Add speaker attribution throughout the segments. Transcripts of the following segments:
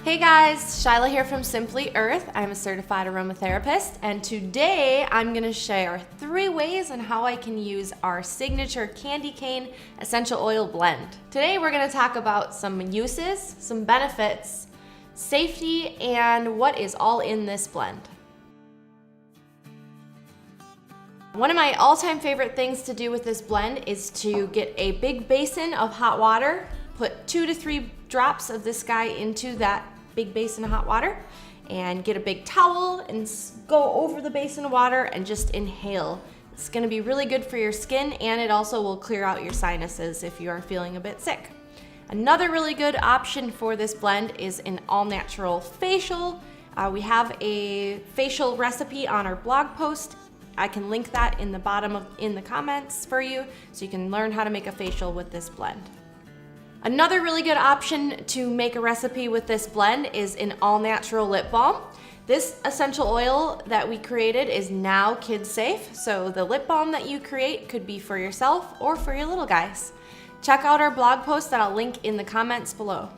Speaker 1: Hey guys, Shyla here from Simply Earth. I'm a certified aromatherapist, and today I'm going to share 3 ways on how I can use our signature candy cane essential oil blend. Today we're going to talk about some uses, some benefits, safety, and what is all in this blend. One of my all-time favorite things to do with this blend is to get a big basin of hot water, put 2 to 3 drops of this guy into that big basin of hot water, and get a big towel and go over the basin of water and just inhale. It's going to be really good for your skin, and it also will clear out your sinuses if you are feeling a bit sick. Another really good option for this blend is an all-natural facial. We have a facial recipe on our blog post. I can link that in the comments for you, so you can learn how to make a facial with this blend. Another really good option to make a recipe with this blend is an all-natural lip balm. This essential oil that we created is now kid safe, so the lip balm that you create could be for yourself or for your little guys. Check out our blog post that I'll link in the comments below.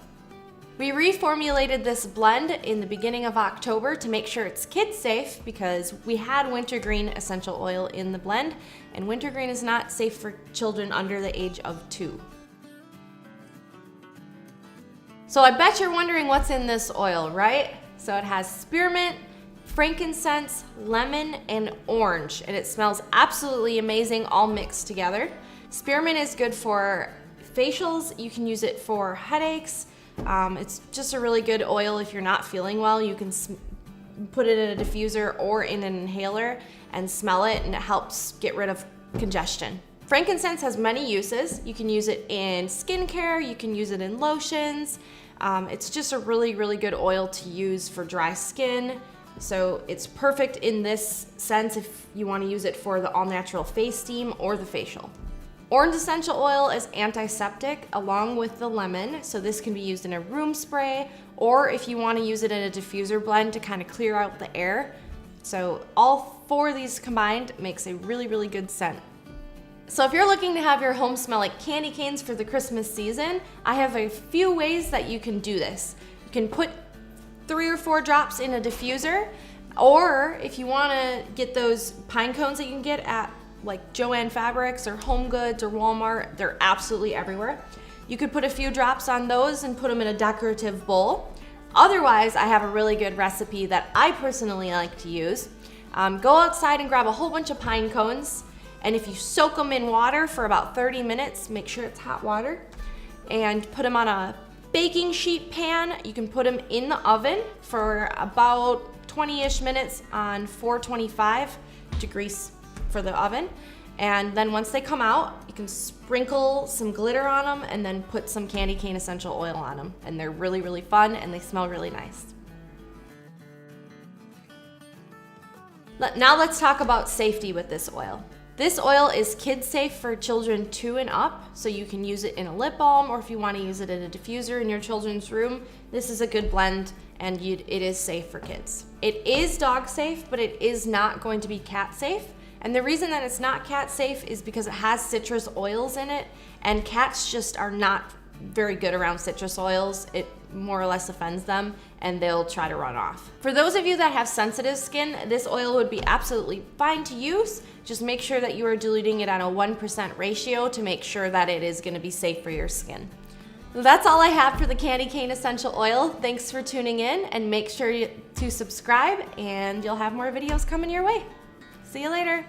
Speaker 1: We reformulated this blend in the beginning of October to make sure it's kid safe because we had wintergreen essential oil in the blend, and wintergreen is not safe for children under the age of 2. So I bet you're wondering what's in this oil, right? So it has spearmint, frankincense, lemon, and orange, and it smells absolutely amazing all mixed together. Spearmint is good for facials. You can use it for headaches. It's just a really good oil if you're not feeling well. You can put it in a diffuser or in an inhaler and smell it, and it helps get rid of congestion. Frankincense has many uses. You can use it in skincare, you can use it in lotions. It's just a really, really good oil to use for dry skin. So it's perfect in this sense if you want to use it for the all-natural face steam or the facial. Orange essential oil is antiseptic along with the lemon, so this can be used in a room spray, or if you want to use it in a diffuser blend to kind of clear out the air. So all 4 of these combined makes a really, really good scent. So if you're looking to have your home smell like candy canes for the Christmas season, I have a few ways that you can do this. You can put 3 or 4 drops in a diffuser, or if you want to get those pine cones that you can get at like Joann Fabrics or Home Goods or Walmart, they're absolutely everywhere. You could put a few drops on those and put them in a decorative bowl. Otherwise, I have a really good recipe that I personally like to use. Go outside and grab a whole bunch of pine cones, and if you soak them in water for about 30 minutes, make sure it's hot water, and put them on a baking sheet pan. You can put them in the oven for about 20-ish minutes on 425 degrees for the oven. And then once they come out, you can sprinkle some glitter on them and then put some candy cane essential oil on them. And they're really, really fun, and they smell really nice. Now let's talk about safety with this oil. This oil is kid safe for children 2 and up, so you can use it in a lip balm, or if you want to use it in a diffuser in your children's room, this is a good blend, and it is safe for kids. It is dog safe, but it is not going to be cat safe. And the reason that it's not cat safe is because it has citrus oils in it, and cats just are not very good around citrus oils. It more or less offends them, and they'll try to run off. For those of you that have sensitive skin, this oil would be absolutely fine to use. Just make sure that you are diluting it at a 1% ratio to make sure that it is going to be safe for your skin. That's all I have for the candy cane essential oil. Thanks for tuning in, and make sure to subscribe, and you'll have more videos coming your way. See you later.